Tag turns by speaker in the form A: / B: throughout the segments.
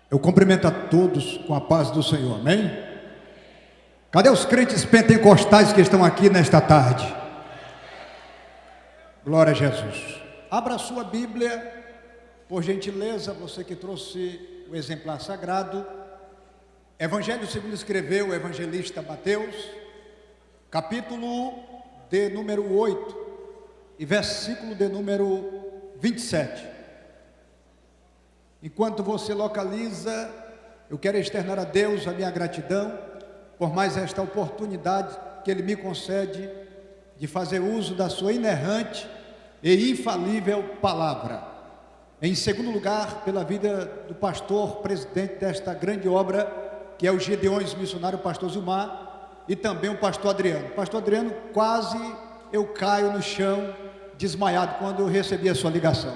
A: Eu cumprimento a todos com a paz do Senhor, amém? Cadê os crentes pentecostais que estão aqui nesta tarde? Glória a Jesus. Abra a sua Bíblia, por gentileza, você que trouxe o exemplar sagrado. Evangelho segundo escreveu o evangelista Mateus, capítulo de número 8 e versículo de número 27. Enquanto você localiza, eu quero externar a Deus a minha gratidão por mais esta oportunidade que Ele me concede de fazer uso da sua inerrante e infalível palavra. Em segundo lugar, pela vida do pastor, presidente desta grande obra, que é o Gideões Missionário, o pastor Zilmar, e também o pastor Adriano. Pastor Adriano, quase eu caio no chão, desmaiado, quando eu recebi a sua ligação.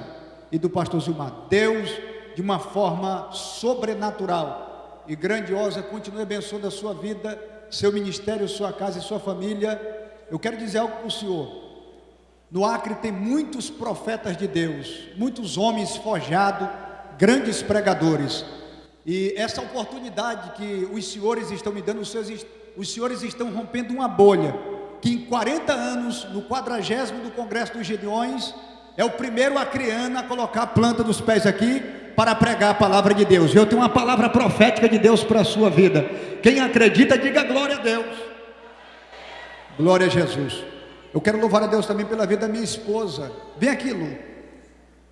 A: E do pastor Zilmar, Deus, de uma forma sobrenatural e grandiosa, continue abençoando a sua vida, seu ministério, sua casa e sua família. Eu quero dizer algo para o senhor. No Acre tem muitos profetas de Deus, muitos homens forjados, grandes pregadores, e essa oportunidade que os senhores estão me dando, os senhores estão rompendo uma bolha, que em 40 anos, no 40º do Congresso dos Gideões, é o primeiro acreano a colocar a planta dos pés aqui, para pregar a palavra de Deus. Eu tenho uma palavra profética de Deus para a sua vida. Quem acredita, diga glória a Deus. Glória a Jesus. Eu quero louvar a Deus também pela vida da minha esposa. Vem aqui, Lu.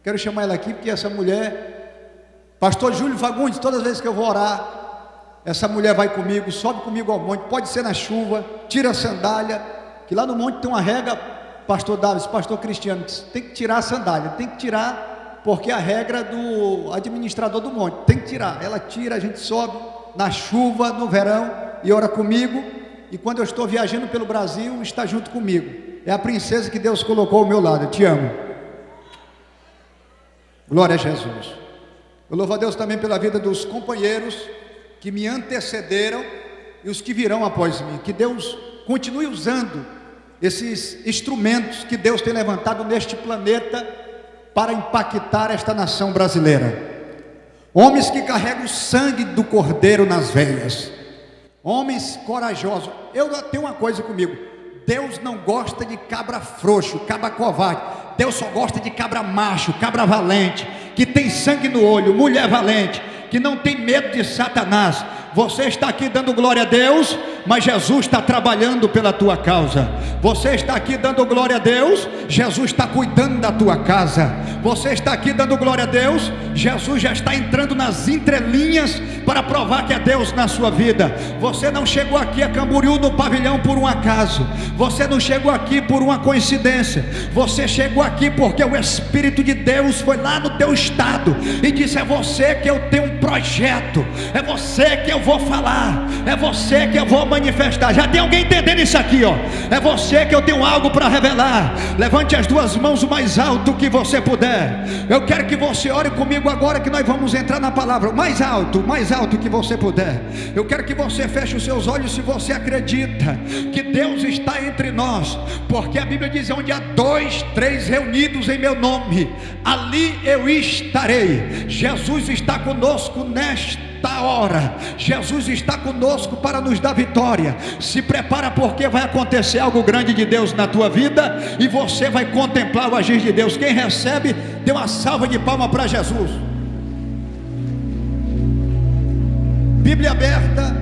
A: Quero chamar ela aqui, porque essa mulher, pastor Júlio Fagundes, todas as vezes que eu vou orar, essa mulher vai comigo, sobe comigo ao monte, pode ser na chuva, tira a sandália, que lá no monte tem uma regra, pastor Davis, pastor Cristiano, tem que tirar a sandália, tem que tirar, porque a regra do administrador do monte, tem que tirar, ela tira, a gente sobe na chuva, no verão, e ora comigo, e quando eu estou viajando pelo Brasil, está junto comigo. É a princesa que Deus colocou ao meu lado. Eu te amo. Glória a Jesus. Eu louvo a Deus também pela vida dos companheiros que me antecederam e os que virão após mim. Que Deus continue usando esses instrumentos que Deus tem levantado neste planeta para impactar esta nação brasileira. Homens que carregam o sangue do Cordeiro nas veias, homens corajosos. Eu tenho uma coisa comigo: Deus não gosta de cabra frouxo, cabra covarde. Deus só gosta de cabra macho, cabra valente, que tem sangue no olho, mulher valente, que não tem medo de Satanás. Você está aqui dando glória a Deus, mas Jesus está trabalhando pela tua causa. Você está aqui dando glória a Deus, Jesus está cuidando da tua casa. Você está aqui dando glória a Deus, Jesus já está entrando nas entrelinhas para provar que é Deus na sua vida. Você não chegou aqui a Camboriú no pavilhão por um acaso. Você não chegou aqui por uma coincidência. Você chegou aqui porque o Espírito de Deus foi lá no teu estado e disse: é você que eu tenho um projeto, é você que eu vou falar, é você que eu vou manifestar. Já tem alguém entendendo isso aqui, ó? É você que eu tenho algo para revelar. Levante as duas mãos o mais alto que você puder. Eu quero que você ore comigo agora, que nós vamos entrar na palavra. O mais alto que você puder. Eu quero que você feche os seus olhos, se você acredita que Deus está entre nós, porque a Bíblia diz: onde há 2, 3 reunidos em meu nome, ali eu estarei. Jesus está conosco nesta hora. Jesus está conosco para nos dar vitória. Se prepara, porque vai acontecer algo grande de Deus na tua vida e você vai contemplar o agir de Deus. Quem recebe, dê uma salva de palmas para Jesus. Bíblia aberta.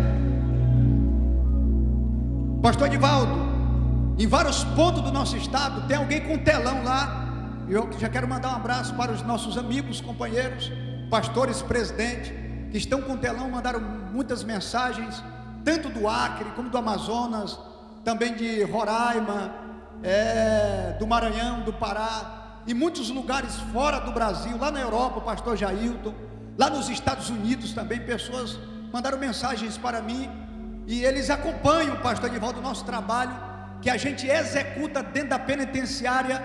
A: Pastor Edivaldo, em vários pontos do nosso estado tem alguém com telão lá. Eu já quero mandar um abraço para os nossos amigos, companheiros, pastores, presidente, que estão com telão. Mandaram muitas mensagens, tanto do Acre como do Amazonas, também de Roraima, do Maranhão, do Pará, e muitos lugares fora do Brasil, lá na Europa, o pastor Jailton, lá nos Estados Unidos também, pessoas mandaram mensagens para mim, e eles acompanham, pastor Edivaldo, o nosso trabalho, que a gente executa dentro da penitenciária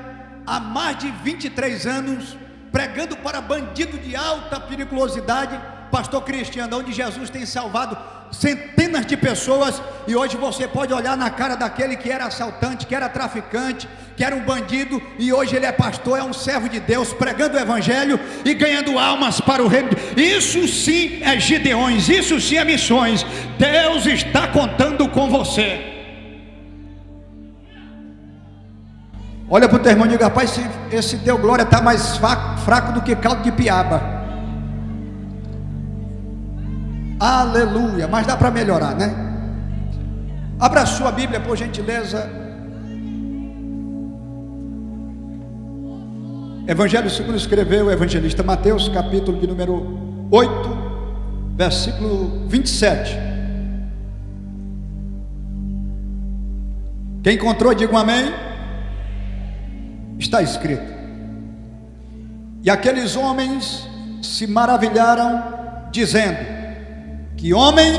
A: há mais de 23 anos, pregando para bandido de alta periculosidade, pastor Cristiano, onde Jesus tem salvado centenas de pessoas, e hoje você pode olhar na cara daquele que era assaltante, que era traficante, que era um bandido, e hoje ele é pastor, é um servo de Deus, pregando o evangelho e ganhando almas para o reino. Isso sim é Gideões, isso sim é missões. Deus está contando com você. Olha para o teu irmão e diga: rapaz, esse deu glória está mais fraco do que caldo de piaba. Aleluia, mas dá para melhorar, né? Abra a sua Bíblia, por gentileza. Evangelho segundo escreveu o evangelista Mateus, capítulo de número 8, versículo 27. Quem encontrou, diga um amém. Está escrito: e aqueles homens se maravilharam, dizendo: que homem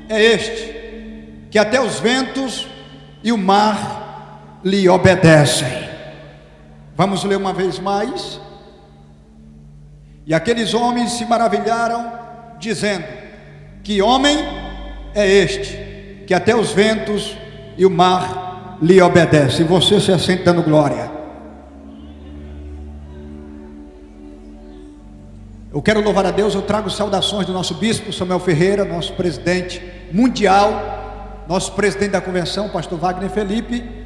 A: é este, que até os ventos e o mar lhe obedecem? Vamos ler uma vez mais. E aqueles homens se maravilharam, dizendo: que homem é este, que até os ventos e o mar lhe obedecem? E você se assenta dando glória. Eu quero louvar a Deus. Eu trago saudações do nosso bispo Samuel Ferreira, nosso presidente mundial, nosso presidente da convenção, pastor Wagner Felipe,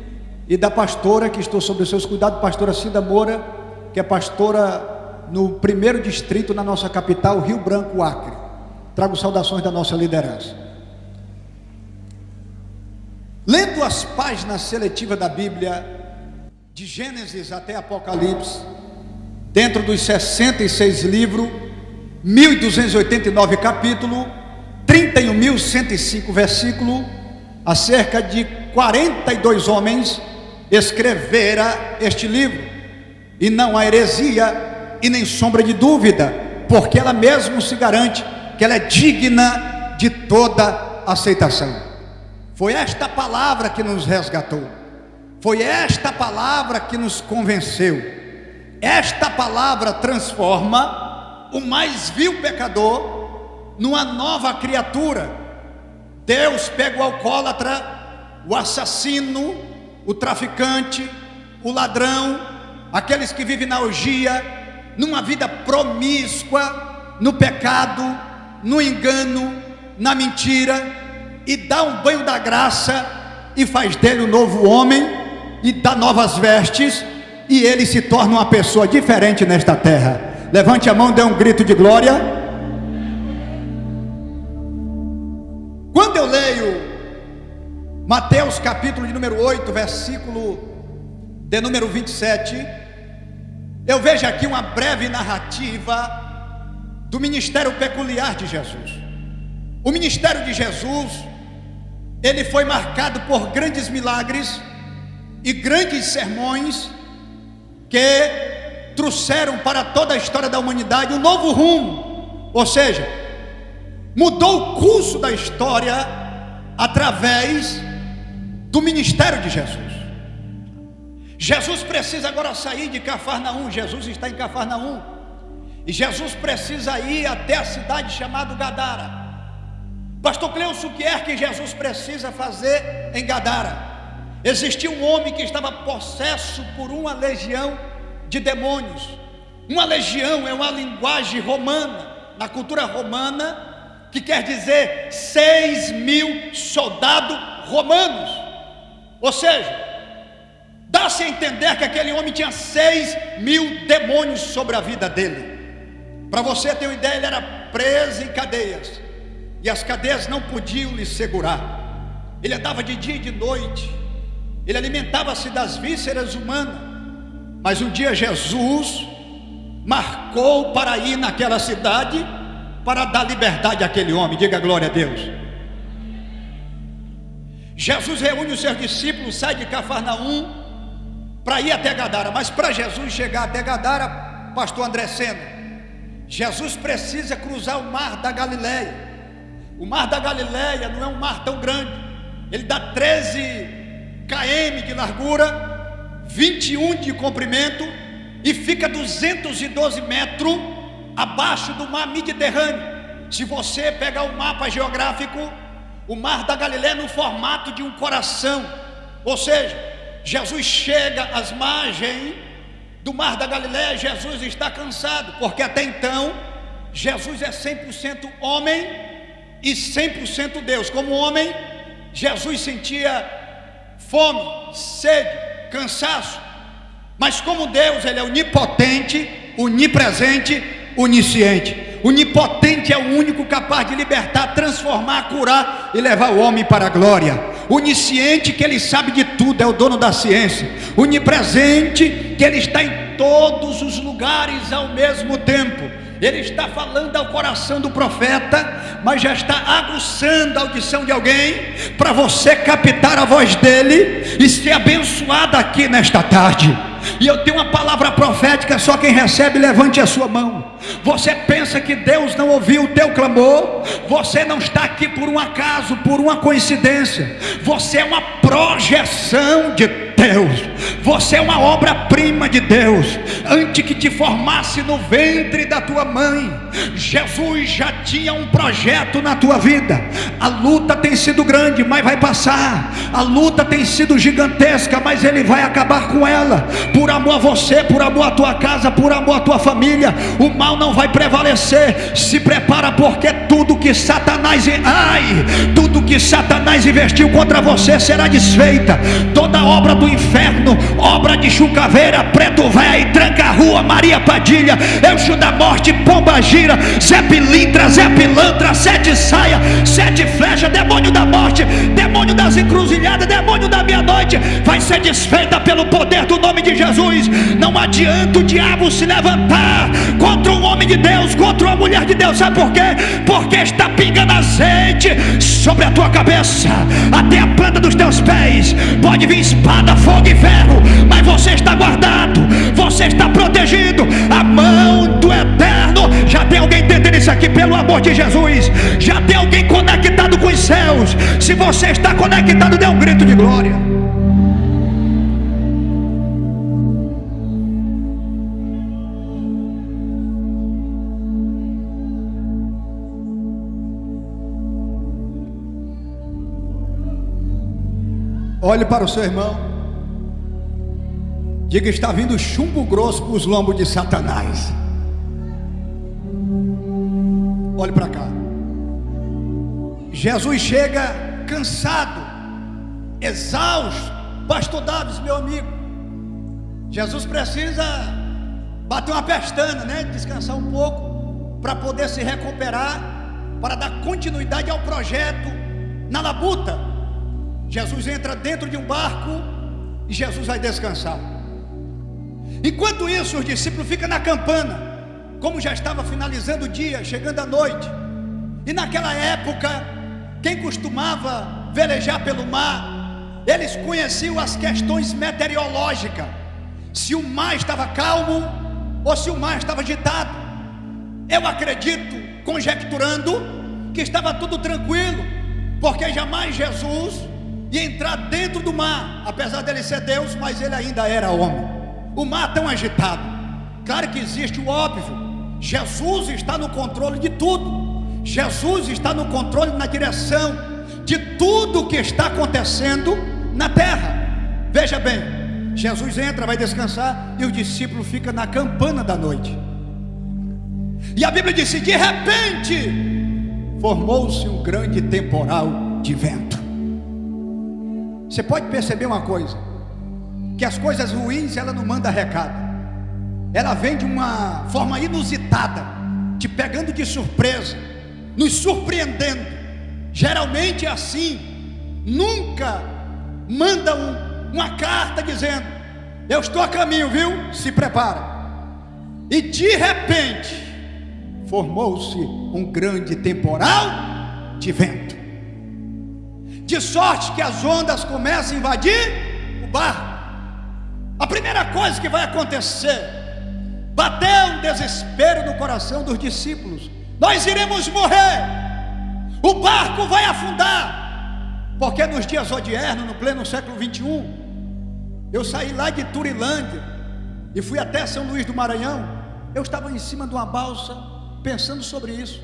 A: e da pastora que estou sob os seus cuidados, pastora Cida Moura, que é pastora no 1º distrito na nossa capital, Rio Branco, Acre. Trago saudações da nossa liderança. Lendo as páginas seletivas da Bíblia, de Gênesis até Apocalipse, dentro dos 66 livros, 1289 capítulos, 31.105 versículos, acerca de 42 homens escrevera este livro, e não há heresia e nem sombra de dúvida, porque ela mesmo se garante que ela é digna de toda aceitação. Foi esta palavra que nos resgatou, foi esta palavra que nos convenceu. Esta palavra transforma o mais vil pecador numa nova criatura. Deus pega o alcoólatra, o assassino, o traficante, o ladrão, aqueles que vivem na orgia, numa vida promíscua, no pecado, no engano, na mentira, e dá um banho da graça e faz dele um novo homem e dá novas vestes, e ele se torna uma pessoa diferente nesta terra. Levante a mão e dê um grito de glória. Quando eu leio Mateus capítulo de número 8, versículo de número 27, eu vejo aqui uma breve narrativa do ministério peculiar de Jesus. O ministério de Jesus, ele foi marcado por grandes milagres e grandes sermões que trouxeram para toda a história da humanidade um novo rumo, ou seja, mudou o curso da história através do ministério de Jesus. Jesus precisa agora sair de Cafarnaum. Jesus está em Cafarnaum, e Jesus precisa ir até a cidade chamada Gadara. Pastor Cleuso, o que é que Jesus precisa fazer em Gadara? Existia um homem que estava possesso por uma legião de demônios. Uma legião é uma linguagem romana, na cultura romana, que quer dizer 6.000 soldados romanos. Ou seja, dá-se a entender que aquele homem tinha 6.000 demônios sobre a vida dele. Para você ter uma ideia, ele era preso em cadeias, e as cadeias não podiam lhe segurar. Ele andava de dia e de noite, ele alimentava-se das vísceras humanas. Mas um dia Jesus marcou para ir naquela cidade, para dar liberdade àquele homem. Diga glória a Deus. Jesus reúne os seus discípulos, sai de Cafarnaum para ir até Gadara. Mas para Jesus chegar até Gadara, pastor André Sena, Jesus precisa cruzar o mar da Galileia. O mar da Galileia não é um mar tão grande, ele dá 13 km de largura, 21 de comprimento, e fica 212 metros abaixo do mar Mediterrâneo. Se você pegar o mapa geográfico, o mar da Galileia é no formato de um coração, ou seja, Jesus chega às margens do mar da Galileia. Jesus está cansado, porque até então Jesus é 100% homem e 100% Deus. Como homem, Jesus sentia fome, sede, cansaço, mas como Deus, ele é onipotente, onipresente, onisciente. Onipotente é o único capaz de libertar, transformar, curar e levar o homem para a glória. Onisciente, que ele sabe de tudo, é o dono da ciência. Onipresente, que ele está em todos os lugares ao mesmo tempo. Ele está falando ao coração do profeta, mas já está aguçando a audição de alguém, para você captar a voz dele e ser abençoado aqui nesta tarde. E eu tenho uma palavra profética, só quem recebe, levante a sua mão. Você pensa que Deus não ouviu o teu clamor? Você não está aqui por um acaso, por uma coincidência. Você é uma projeção de Deus. Você é uma obra-prima de Deus. Antes que te formasse no ventre da tua mãe, Jesus já tinha um projeto na tua vida. A luta tem sido grande, mas vai passar. A luta tem sido gigantesca, mas Ele vai acabar com ela. Por amor a você, por amor à tua casa, por amor à tua família. O mal não vai prevalecer. Se prepara, porque tudo que Satanás investiu contra você será desfeita. Toda obra do inferno, obra de Chucaveira, Preto Velho, Tranca Rua, Maria Padilha, Eixo da Morte, Pomba Gira, Zé Pilintra, Zé Pilantra, Sete Saia, Sete Flecha, demônio da morte, demônio das encruzilhadas, demônio da meia-noite, vai ser desfeita pelo poder do nome de Jesus. Não adianta o diabo se levantar contra um homem de Deus, contra uma mulher de Deus. Sabe por quê? Porque está pingando azeite sobre a tua cabeça, até a planta dos teus pés. Pode vir espada, fogo e ferro, mas você está guardado, você está protegido. A mão do Eterno. Já tem alguém entendendo isso aqui? Pelo amor de Jesus, já tem alguém conectado com os céus? Se você está conectado, dê um grito de glória. Olhe para o seu irmão, diga: está vindo chumbo grosso para os lombos de Satanás. Olhe para cá. Jesus chega cansado, exausto. Pastor Davis, meu amigo, Jesus precisa bater uma pestana, né? Descansar um pouco, para poder se recuperar, para dar continuidade ao projeto na labuta. Jesus entra dentro de um barco e Jesus vai descansar. Enquanto isso, os discípulos ficam na campana. Como já estava finalizando o dia, chegando a noite, e naquela época, quem costumava velejar pelo mar, eles conheciam as questões meteorológicas, se o mar estava calmo ou se o mar estava agitado. Eu acredito, conjecturando, que estava tudo tranquilo, porque jamais Jesus ia entrar dentro do mar, apesar dele ser Deus, mas ele ainda era homem. O mar tão agitado. Claro que existe o óbvio. Jesus está no controle de tudo. Jesus está no controle, na direção de tudo que está acontecendo na terra. Veja bem, Jesus entra, vai descansar, e os discípulos ficam na campana da noite. E a Bíblia diz: de repente formou-se um grande temporal de vento. Você pode perceber uma coisa, que as coisas ruins, ela não manda recado. Ela vem de uma forma inusitada, te pegando de surpresa, nos surpreendendo. Geralmente é assim. Nunca manda uma carta dizendo: eu estou a caminho, viu? Se prepara. E de repente formou-se um grande temporal de vento, de sorte que as ondas começam a invadir o barco. A primeira coisa que vai acontecer, bateu um desespero no coração dos discípulos: nós iremos morrer, o barco vai afundar. Porque nos dias odiernos, no pleno século 21, eu saí lá de Turilândia e fui até São Luís do Maranhão. Eu estava em cima de uma balsa, pensando sobre isso.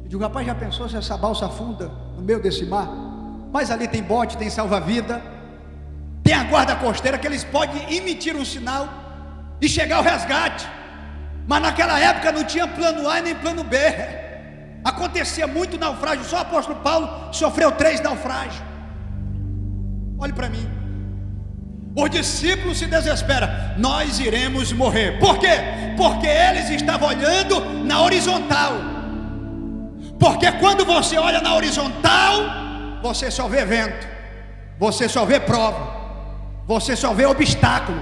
A: Eu digo: rapaz, já pensou se essa balsa afunda no meio desse mar? Mas ali tem bote, tem salva-vida. tem a guarda costeira que eles podem emitir um sinal e chegar ao resgate. Mas naquela época não tinha plano A nem plano B. Acontecia muito naufrágio. Só o apóstolo Paulo sofreu 3 naufrágios. Olhe para mim. Os discípulos se desesperam. Nós iremos morrer. Por quê? Porque eles estavam olhando na horizontal. Porque quando você olha na horizontal, você só vê vento, você só vê prova, você só vê obstáculo,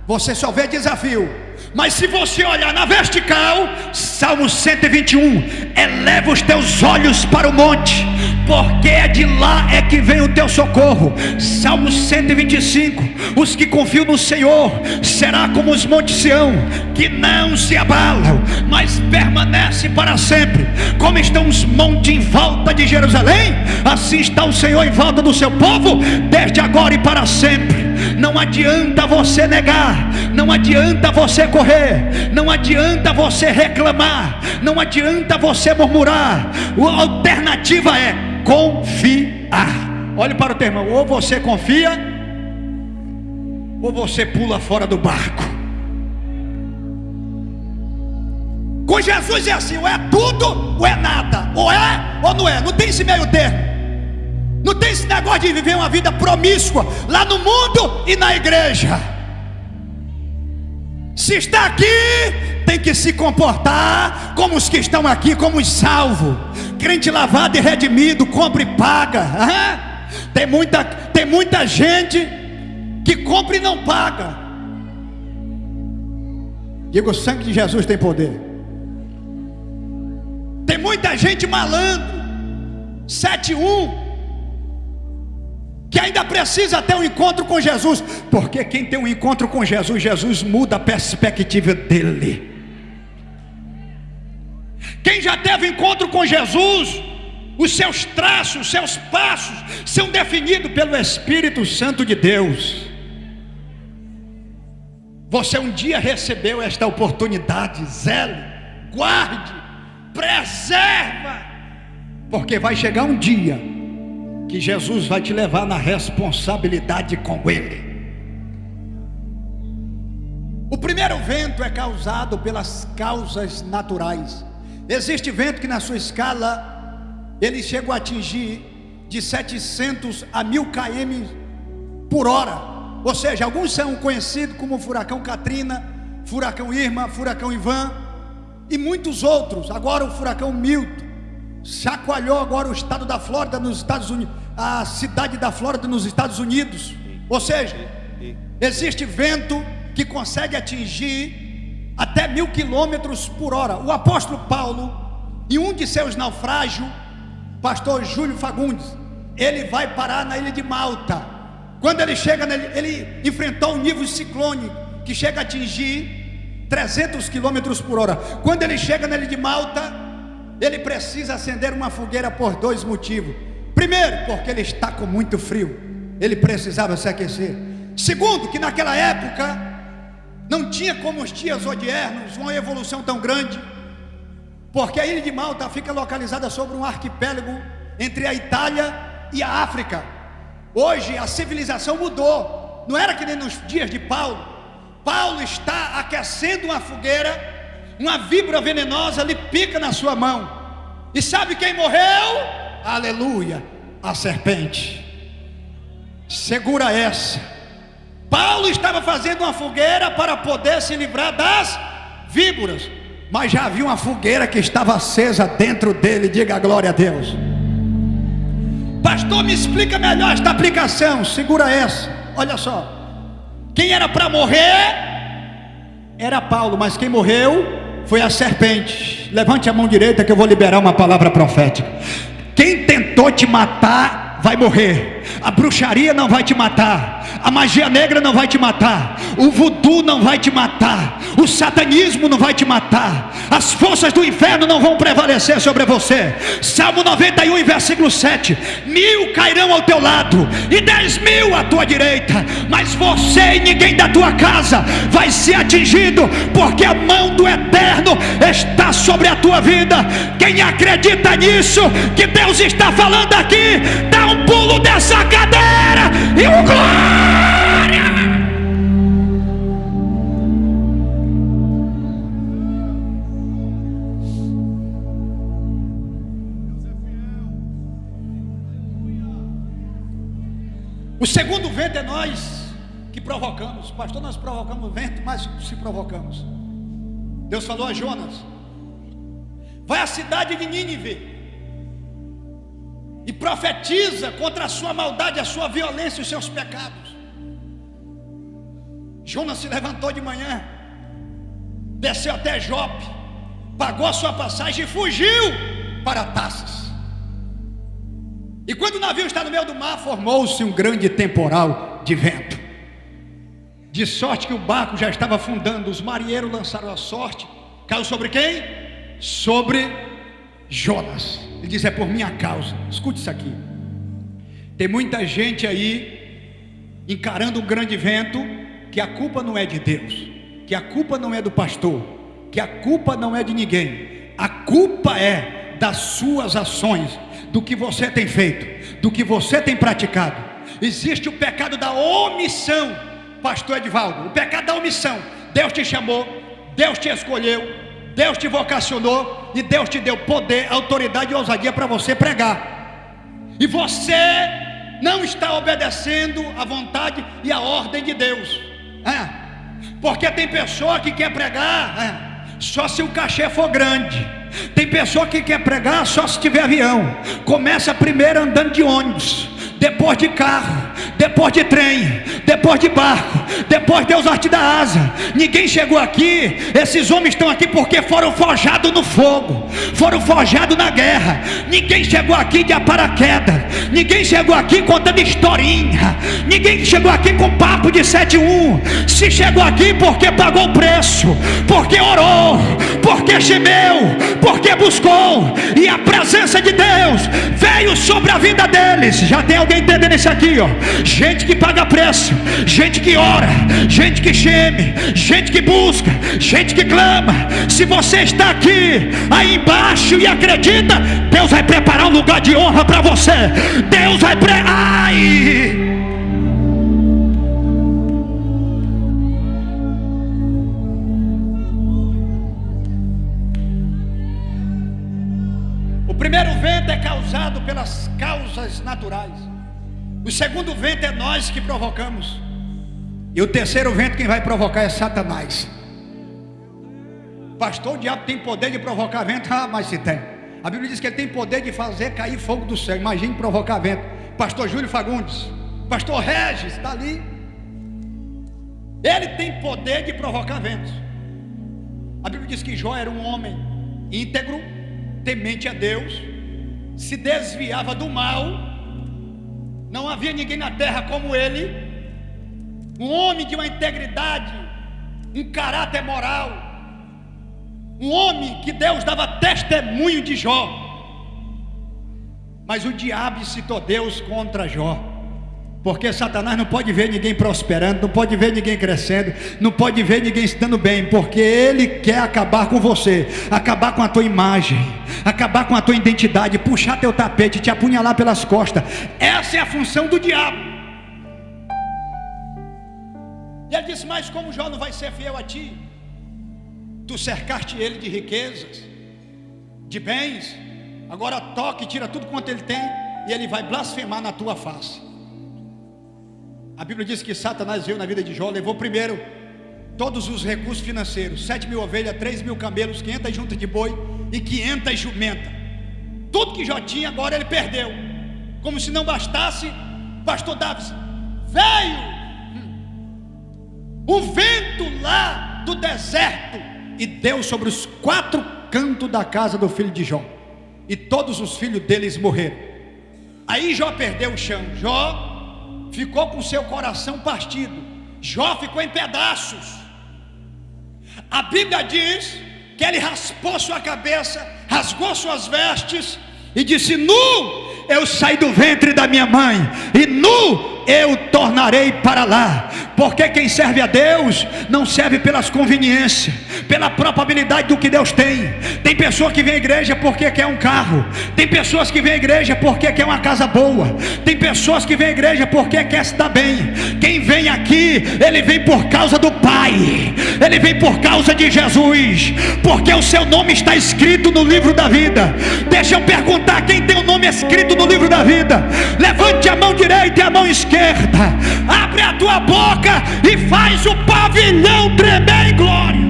A: você só vê desafio. Mas se você olhar na vertical, Salmo 121, eleva os teus olhos para o monte, porque é de lá é que vem o teu socorro. Salmo 125, os que confiam no Senhor será como os montes Sião, que não se abalam, mas permanece para sempre. Como estão os montes em volta de Jerusalém, assim está o Senhor em volta do seu povo, desde agora e para sempre. Não adianta você negar, não adianta você correr, não adianta você reclamar, não adianta você murmurar. A alternativa é confiar. Olhe para o teu irmão, ou você confia, ou você pula fora do barco. Com Jesus é assim, ou é tudo ou é nada, ou é ou não é, não tem esse meio termo. Não tem esse negócio de viver uma vida promíscua lá no mundo e na igreja. Se está aqui, tem que se comportar como os que estão aqui, como os salvos, crente lavado e redimido, compra e paga. Tem muita gente que compra e não paga. Digo, o sangue de Jesus tem poder. Tem muita gente malandro, 7-1, que ainda precisa ter um encontro com Jesus, porque quem tem um encontro com Jesus, Jesus muda a perspectiva dele. Quem já teve encontro com Jesus, os seus traços, os seus passos são definidos pelo Espírito Santo de Deus. Você um dia recebeu esta oportunidade, zele, guarde, preserva, porque vai chegar um dia que Jesus vai te levar na responsabilidade com Ele. O primeiro vento é causado pelas causas naturais. Existe vento que na sua escala ele chega a atingir de 700 a 1000 km por hora. Ou seja, alguns são conhecidos como furacão Katrina, furacão Irma, furacão Ivan e muitos outros. Agora o furacão Milton chacoalhou agora o estado da Flórida nos Estados Unidos, a cidade da Flórida nos Estados Unidos. Ou seja, existe vento que consegue atingir até 1000 quilômetros por hora. O apóstolo Paulo, em um de seus naufrágios, pastor Júlio Fagundes, ele vai parar na ilha de Malta. Quando ele chega, ele enfrentou um nível ciclônico que chega a atingir 300 quilômetros por hora. Quando ele chega na ilha de Malta, ele precisa acender uma fogueira por 2 motivos. Primeiro, porque ele está com muito frio, ele precisava se aquecer. Segundo, que naquela época não tinha como os dias odiernos uma evolução tão grande, porque a ilha de Malta fica localizada sobre um arquipélago entre a Itália e a África. Hoje a civilização mudou, não era que nem nos dias de Paulo. Paulo está aquecendo uma fogueira, uma víbora venenosa lhe pica na sua mão. E sabe quem morreu? Aleluia, a serpente. Segura essa. Paulo estava fazendo uma fogueira para poder se livrar das víboras, mas já havia uma fogueira que estava acesa dentro dele. Diga glória a Deus. Pastor, me explica melhor esta aplicação. Segura essa. Olha só, quem era para morrer era Paulo, mas quem morreu foi a serpente. Levante a mão direita que eu vou liberar uma palavra profética. Quem tentou te matar vai morrer. A bruxaria não vai te matar, a magia negra não vai te matar, o voodoo não vai te matar, o satanismo não vai te matar, as forças do inferno não vão prevalecer sobre você. Salmo 91 versículo 7: 1000 cairão ao teu lado e 10.000 à tua direita, mas você e ninguém da tua casa vai ser atingido, porque a mão do Eterno está sobre a tua vida. Quem acredita nisso que Deus está falando aqui, dá um pulo dessa cadeira e um glória. O segundo vento é nós que provocamos. Pastor, nós provocamos o vento, mas se provocamos. Deus falou a Jonas: vai à cidade de Nínive e profetiza contra a sua maldade, a sua violência e os seus pecados. Jonas se levantou de manhã, desceu até Jope, pagou a sua passagem e fugiu para Tarsas. E quando o navio está no meio do mar, formou-se um grande temporal de vento, de sorte que o barco já estava afundando. Os marinheiros lançaram a sorte. Caiu sobre quem? Sobre Jonas. Ele diz: é por minha causa. Escute isso aqui. Tem muita gente aí encarando um grande vento, que a culpa não é de Deus, que a culpa não é do pastor, que a culpa não é de ninguém. A culpa é das suas ações, do que você tem feito, do que você tem praticado. Existe o pecado da omissão, pastor Edivaldo, o pecado da omissão. Deus te chamou, Deus te escolheu, Deus te vocacionou e Deus te deu poder, autoridade e ousadia para você pregar, e você não está obedecendo a vontade e a ordem de Deus. Porque tem pessoa que quer pregar só se o cachê for grande. Tem pessoa que quer pregar só se tiver avião. Começa primeiro andando de ônibus, depois de carro, depois de trem, depois de barco, depois Deus vai te dar asa. Ninguém chegou aqui, esses homens estão aqui porque foram forjados no fogo, foram forjados na guerra. Ninguém chegou aqui de paraquedas, ninguém chegou aqui contando historinha, ninguém chegou aqui com papo de 7-1. Se chegou aqui porque pagou o preço, porque orou, porque gemeu, porque buscou, e a presença de Deus veio sobre a vida deles. Já tem alguém entendendo isso aqui, ó? Gente que paga preço, gente que ora, gente que geme, gente que busca, gente que clama. Se você está aqui aí embaixo e acredita, Deus vai preparar um lugar de honra para você. Deus vai O primeiro vento é causado pelas causas naturais. O segundo vento é nós que provocamos. E o terceiro vento quem vai provocar é Satanás. Pastor, o diabo tem poder de provocar vento? Mas se tem. A Bíblia diz que ele tem poder de fazer cair fogo do céu. Imagine provocar vento. Pastor Júlio Fagundes, pastor Regis, está ali. Ele tem poder de provocar ventos. A Bíblia diz que Jó era um homem íntegro, temente a Deus, se desviava do mal. Não havia ninguém na terra como ele. Um homem de uma integridade, um caráter moral, um homem que Deus dava testemunho de Jó. Mas o diabo incitou Deus contra Jó, porque Satanás não pode ver ninguém prosperando, não pode ver ninguém crescendo, não pode ver ninguém se dando bem, porque ele quer acabar com você, acabar com a tua imagem, acabar com a tua identidade, puxar teu tapete, te apunhalar pelas costas. Essa é a função do diabo. E ele disse: mas como Jó não vai ser fiel a ti? Tu cercaste ele de riquezas, de bens, agora toca e tira tudo quanto ele tem, e ele vai blasfemar na tua face. A Bíblia diz que Satanás veio na vida de Jó, levou primeiro todos os recursos financeiros: 7.000 ovelhas, 3.000 camelos, 500 juntas de boi e 500 jumentas. Tudo que Jó tinha, agora ele perdeu. Como se não bastasse, pastor Davis, veio um vento lá do deserto e deu sobre os 4 cantos da casa do filho de Jó, e todos os filhos deles morreram. Aí Jó perdeu o chão. Jó ficou com seu coração partido. Jó ficou em pedaços. A Bíblia diz que ele raspou sua cabeça, rasgou suas vestes e disse: nu eu saí do ventre da minha mãe, e nu eu tornarei para lá. Porque quem serve a Deus não serve pelas conveniências, pela probabilidade do que Deus tem. Tem pessoa que vem à igreja porque quer um carro, tem pessoas que vêm à igreja porque quer uma casa boa, tem pessoas que vêm à igreja porque quer se dar bem. Quem vem aqui, ele vem por causa do Pai, ele vem por causa de Jesus, porque o seu nome está escrito no livro da vida. Deixa eu perguntar: quem tem o nome escrito no livro da vida? Levante a mão direita e a mão esquerda, abre a tua boca e faz o pavilhão tremer em glória.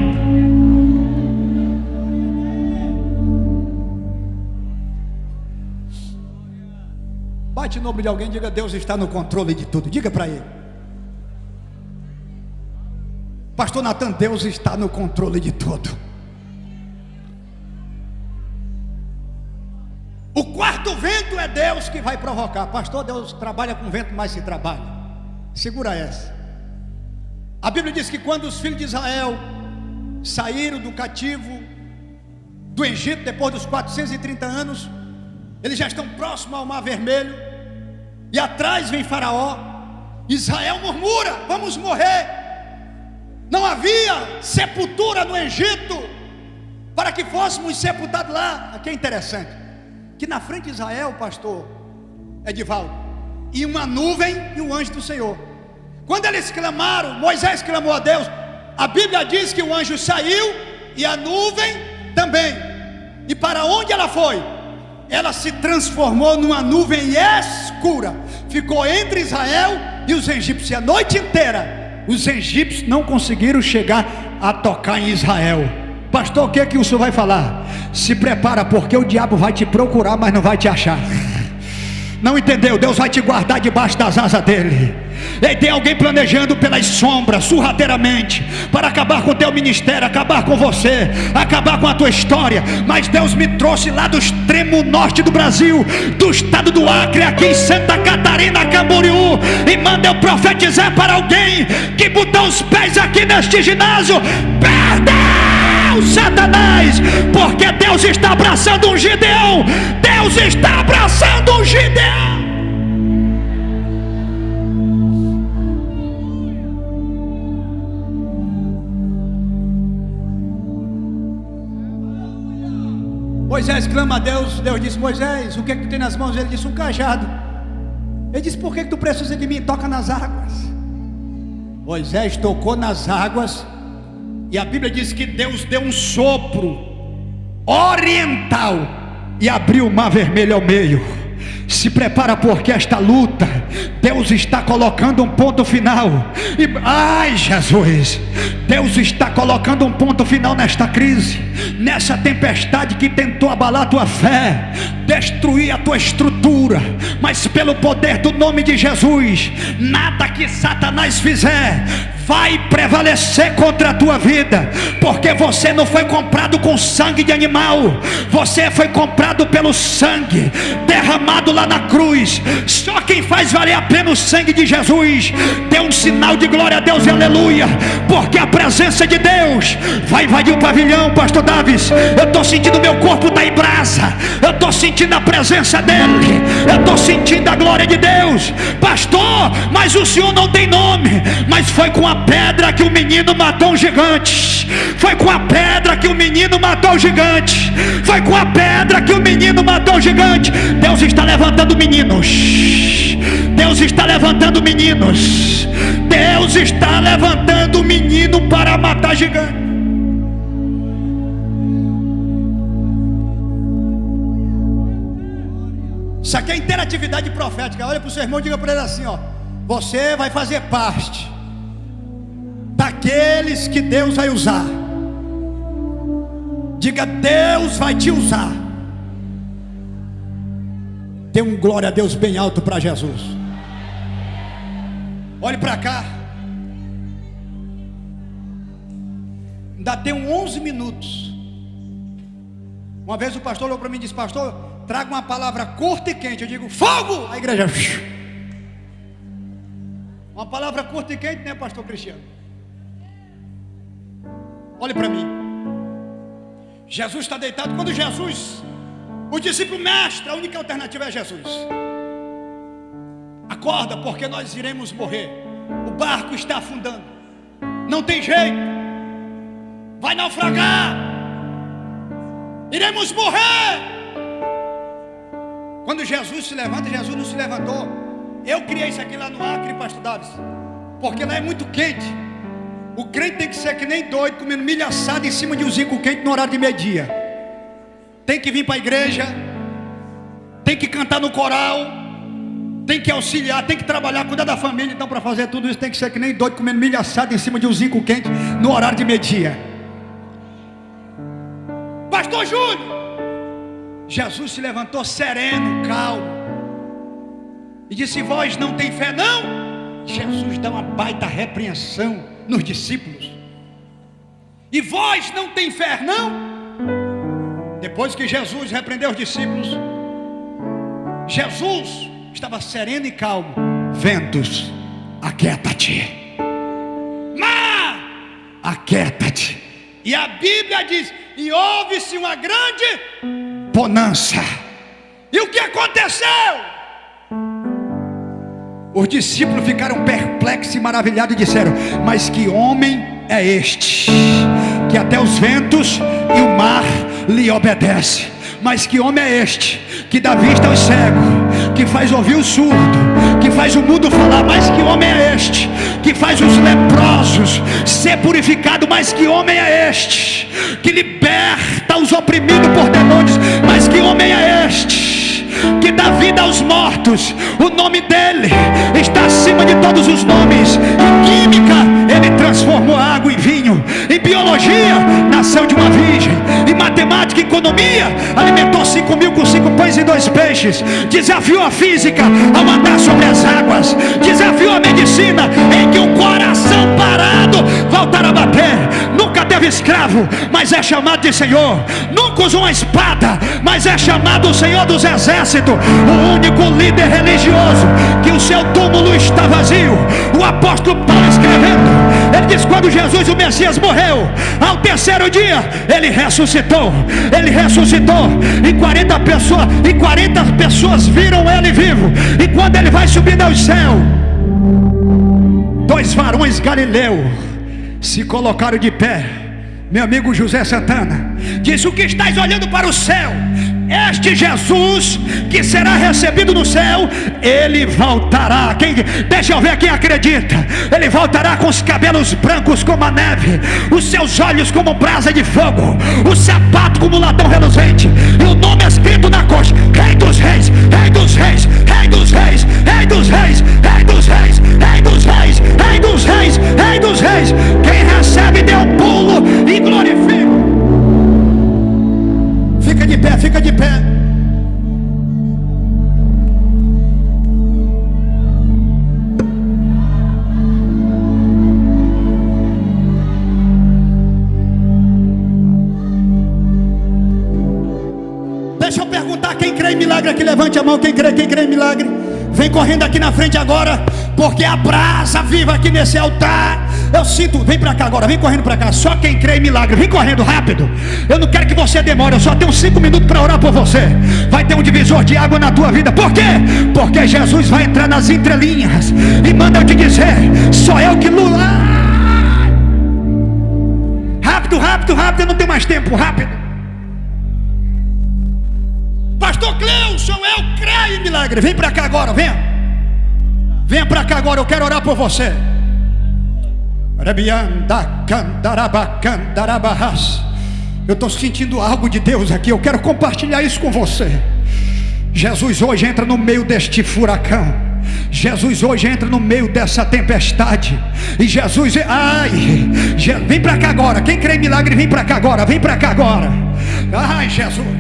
A: Bate no ombro de alguém, diga: Deus está no controle de tudo. Diga para ele: Pastor Natan, Deus está no controle de tudo. O quarto vento é Deus que vai provocar. Pastor, Deus trabalha com vento, mas se trabalha. Segura essa. A Bíblia diz que quando os filhos de Israel saíram do cativo do Egito, depois dos 430 anos, eles já estão próximos ao Mar Vermelho, e atrás vem Faraó. Israel murmura: vamos morrer. Não havia sepultura no Egito para que fôssemos sepultados lá. Aqui é interessante que na frente de Israel, pastor Edivaldo, e uma nuvem e o anjo do Senhor. Quando eles clamaram, Moisés clamou a Deus, a Bíblia diz que o anjo saiu e a nuvem também. E para onde ela foi? Ela se transformou numa nuvem escura, ficou entre Israel e os egípcios. E a noite inteira os egípcios não conseguiram chegar a tocar em Israel. Pastor, o que é que o senhor vai falar? Se prepara, porque o diabo vai te procurar, mas não vai te achar. Não entendeu? Deus vai te guardar debaixo das asas dele. E tem alguém planejando pelas sombras, sorrateiramente, para acabar com o teu ministério, acabar com você, acabar com a tua história. Mas Deus me trouxe lá do extremo norte do Brasil, do estado do Acre, aqui em Santa Catarina, Camboriú, e manda eu profetizar para alguém que botar os pés aqui neste ginásio: perdeu, Satanás, porque Deus está abraçando um Gideão. Deus está abraçando um Gideão. Moisés clama a Deus. Deus disse: Moisés, o que é que tu tem nas mãos? Ele disse: um cajado. Ele disse: por que tu precisa de mim? Toca nas águas. Moisés tocou nas águas, e a Bíblia diz que Deus deu um sopro oriental e abriu o Mar Vermelho ao meio. Se prepara, porque esta luta, Deus está colocando um ponto final. Ai, Jesus, Deus está colocando um ponto final nesta crise, nessa tempestade que tentou abalar a tua fé, destruir a tua estrutura. Mas pelo poder do nome de Jesus, nada que Satanás fizer vai prevalecer contra a tua vida, porque você não foi comprado com sangue de animal, você foi comprado pelo sangue derramado lá na cruz. Só quem faz valer a pena o sangue de Jesus. Dê um sinal de glória a Deus e aleluia, porque a presença de Deus vai invadir o pavilhão. Pastor Davis, eu estou sentindo meu corpo tá em brasa, eu estou sentindo a presença dele, eu estou sentindo a glória de Deus. Pastor, mas o senhor não tem nome. Mas foi com a pedra que o menino matou um gigante. Foi com a pedra que o menino matou o gigante. Foi com a pedra que o menino matou o gigante. Deus está levantando meninos. Deus está levantando meninos. Deus está levantando menino para matar gigante. Isso aqui é interatividade profética. Olha para o seu irmão e diga para ele assim: ó, você vai fazer parte daqueles que Deus vai usar. Diga: Deus vai te usar. Dê um glória a Deus bem alto para Jesus. Olhe para cá. Ainda tem 11 minutos. Uma vez o pastor olhou para mim e disse: pastor, traga uma palavra curta e quente. Eu digo: fogo! A igreja. Uma palavra curta e quente, né, pastor Cristiano? Olhe para mim. Jesus está deitado. Quando Jesus, o discípulo: mestre, a única alternativa é Jesus. Acorda, porque nós iremos morrer. o barco está afundando, não tem jeito, vai naufragar, iremos morrer. Quando Jesus se levanta, Jesus não se levantou. Eu criei isso aqui lá no Acre, pastor Davis, porque lá é muito quente. O crente tem que ser que nem doido, comendo milho assado em cima de um zinco quente no horário de meio-dia. Tem que vir para a igreja, tem que cantar no coral, tem que auxiliar, tem que trabalhar, cuidar da família. Então, para fazer tudo isso, tem que ser que nem doido, comendo milho assado em cima de um zinco quente no horário de meio-dia. Pastor Júlio, Jesus se levantou sereno, calmo, e disse: vós não tem fé não? Jesus dá uma baita repreensão nos discípulos. E vós não tem fé não? Depois que Jesus repreendeu os discípulos, Jesus estava sereno e calmo. Ventos, aquieta-te. Mar, aquieta-te. E a Bíblia diz: e houve-se uma grande bonança. E o que aconteceu? Os discípulos ficaram perplexos e maravilhados e disseram: mas que homem é este, que até os ventos e o mar lhe obedecem? Mas que homem é este, que dá vista aos cegos, que faz ouvir o surdo, que faz o mudo falar? Mas que homem é este, que faz os leprosos ser purificado? Mas que homem é este, que liberta os oprimidos por demônios? Mas que homem é este, que dá vida aos mortos? O nome dele está acima de todos os nomes. Em química, ele transformou a água em vinho. Em biologia, nasceu de uma virgem. Em matemática e economia, alimentou 5.000 com 5 pães e 2 peixes. Desafiou a física ao andar sobre as águas. Desafiou a medicina em que um coração parado voltará a bater. Nunca teve escravo, mas é chamado de Senhor. Nunca usou uma espada, mas é chamado o Senhor dos Exércitos. O único líder religioso que o seu túmulo está vazio. O apóstolo Paulo escrevendo, ele diz: quando Jesus, o Messias, morreu, ao terceiro dia ele ressuscitou. Ele ressuscitou e 40 pessoas viram ele vivo. E quando ele vai subindo ao céu, 2 varões galileus se colocaram de pé. Meu amigo José Santana disse: o que estás olhando para o céu? Este Jesus que será recebido no céu, ele voltará. Deixa eu ver quem acredita. Ele voltará com os cabelos brancos como a neve, os seus olhos como brasa de fogo, o sapato como latão reluzente, e o nome escrito na coxa: Rei dos Reis, Rei dos Reis, Rei dos Reis, Rei dos Reis, Rei dos Reis, Rei dos Reis, Rei dos Reis, Rei dos Reis. Quem recebe dê um pulo e glorifica. Fica de pé, fica de pé. Deixa eu perguntar: quem crê em milagre aqui? Levante a mão. Quem crê em milagre? Vem correndo aqui na frente agora, porque a brasa viva aqui nesse altar. Eu sinto, vem pra cá agora, vem correndo pra cá. Só quem crê em milagre, vem correndo rápido. Eu não quero que você demore, eu só tenho 5 minutos para orar por você. Vai ter um divisor de água na tua vida. Por quê? Porque Jesus vai entrar nas entrelinhas e manda eu te dizer: sou eu que luto. Rápido, rápido, rápido, eu não tenho mais tempo. Rápido. Pastor Cleuson, eu creio em milagre. Vem pra cá agora, venha. Venha pra cá agora, eu quero orar por você. Eu estou sentindo algo de Deus aqui. Eu quero compartilhar isso com você. Jesus hoje entra no meio deste furacão. Jesus hoje entra no meio dessa tempestade. E Jesus, vem pra cá agora. Quem crê em milagre, vem pra cá agora. Vem pra cá agora. Ai, Jesus.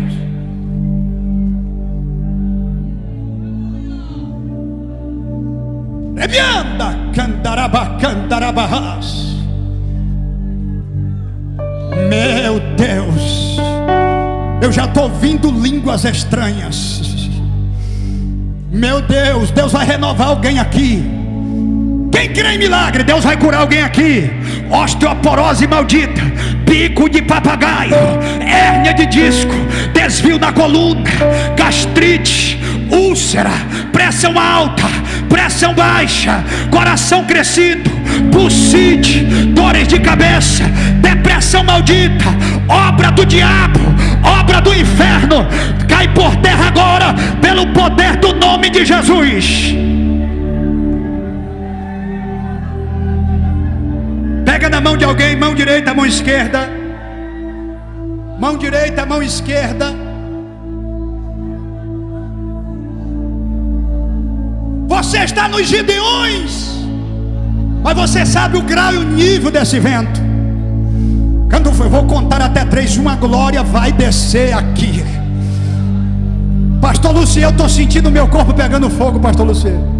A: Meu Deus, eu já estou ouvindo línguas estranhas. Meu Deus, Deus vai renovar alguém aqui. Quem crê em milagre, Deus vai curar alguém aqui. Osteoporose maldita, bico de papagaio, hérnia de disco, desvio na coluna, gastrite, úlcera, pressão pressão alta, pressão baixa, coração crescido, bursite, dores de cabeça, depressão maldita, obra do diabo, obra do inferno, cai por terra agora, pelo poder do nome de Jesus. Pega na mão de alguém, mão direita, mão esquerda. Mão direita, mão esquerda. Você está nos Gideões, mas você sabe o grau e o nível desse vento. Quando eu vou contar até 3, uma glória vai descer aqui. Pastor Luciano, eu estou sentindo meu corpo pegando fogo, pastor Luciano.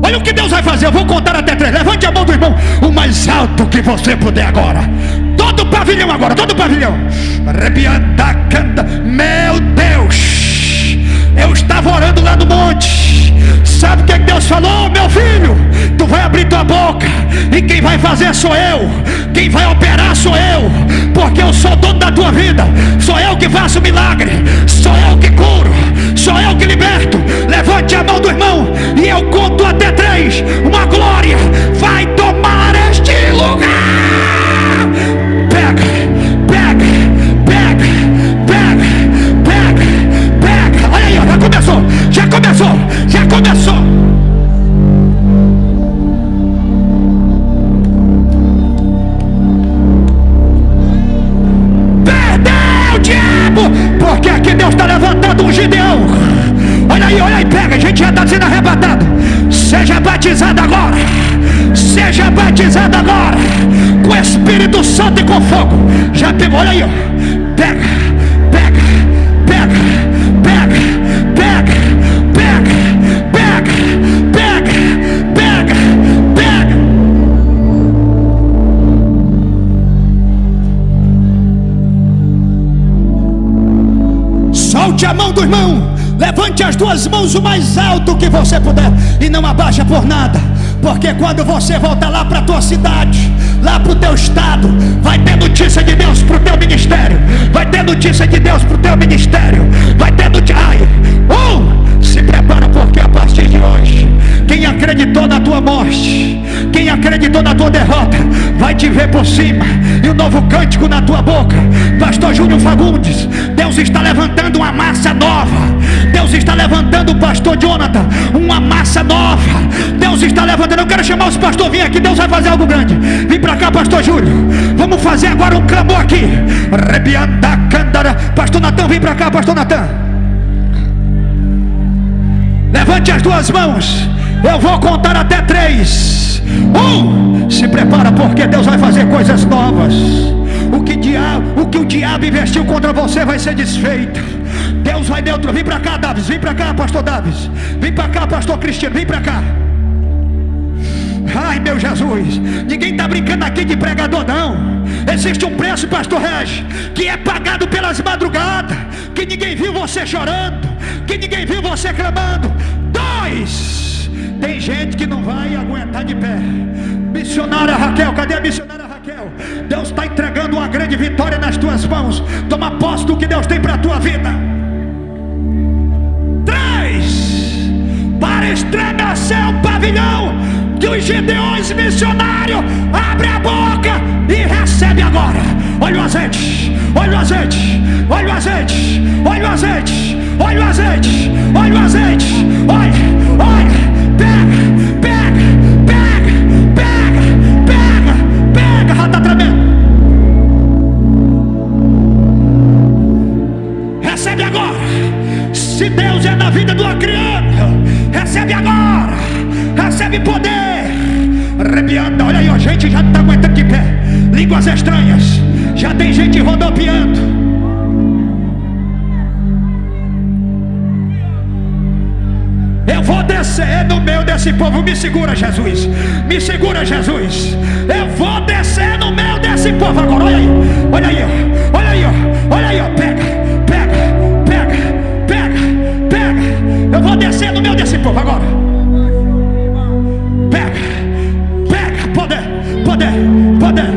A: Olha o que Deus vai fazer, eu vou contar até 3. Levante a mão do irmão, o mais alto que você puder agora. Todo o pavilhão agora, todo o pavilhão. Arrebianta, canta. Meu Deus, eu estava orando lá no monte. Sabe o que Deus falou? Meu filho, tu vai abrir tua boca, e quem vai fazer sou eu, quem vai operar sou eu, porque eu sou dono da tua vida. Sou eu que faço milagre, sou eu que curo, sou eu que liberto. Levante a mão do irmão e eu conto até 3. Uma glória vai tomar este lugar. Pega, pega, pega, pega, pega, pega. Olha aí, já começou, já começou, já começou. Perdeu, diabo, porque aqui Deus está levantando um Gideão. Olha aí, pega, a gente já está sendo arrebatado. Seja batizado agora, seja batizado agora, com Espírito Santo e com fogo. Já pegou, olha aí, ó. Pega, pega, pega, pega, pega, pega, pega, pega, pega, pega. Solte a mão do irmão. Levante as duas mãos o mais alto que você puder e não abaixa por nada, porque quando você voltar lá para a tua cidade, lá para o teu estado, vai ter notícia de Deus para o teu ministério, vai ter notícia de Deus para o teu ministério, vai ter notícia. Se prepara, porque a partir de hoje, quem acreditou na tua morte, quem acreditou na tua derrota, vai te ver por cima, e um novo cântico na tua boca. Pastor Júnior Fagundes, Deus está levantando uma massa nova. Deus está levantando o pastor Jonathan, uma massa nova. Deus está levantando. Eu quero chamar os pastores, vem aqui, Deus vai fazer algo grande. Vem para cá, pastor Júlio. Vamos fazer agora um clamor aqui. Pastor Natan, vem para cá, pastor Natan. Levante as duas mãos. Eu vou contar até 3. Se prepara, porque Deus vai fazer coisas novas. O que o diabo investiu contra você vai ser desfeito. Deus vai neutro. Vem para cá, Davis. Vem para cá, pastor Davis. Vem para cá, pastor Cristiano. Vem para cá. Ai, meu Jesus, ninguém está brincando aqui de pregador, não. Existe um preço, pastor Regis, que é pagado pelas madrugadas, que ninguém viu você chorando, que ninguém viu você clamando. 2, tem gente que não vai aguentar de pé. Missionária Raquel, cadê a missionária Raquel? Deus está entregando uma grande vitória nas tuas mãos. Toma posse do que Deus tem para a tua vida. 3, para estremecer o pavilhão, que os Gideões missionários abre a boca e recebe agora. Olha o azeite, olha o azeite, olha o azeite, olha o azeite, olha o azeite, olha o azeite, olha, olha. Pega, pega, pega, pega, pega, pega. Já está tremendo. Recebe agora. Se Deus é na vida do acriano, recebe agora. Recebe poder. Arrebiando, olha aí, ó, gente já não está aguentando de pé. Línguas estranhas, já tem gente rodopiando. Eu vou descer no meio desse povo. Me segura, Jesus. Me segura, Jesus. Eu vou descer no meio desse povo agora. Olha aí, olha aí, ó. Olha aí, ó. Olha aí, ó. Pega, pega, pega, pega, pega. Eu vou descer no meio desse povo agora. Pega, pega, poder, poder, poder.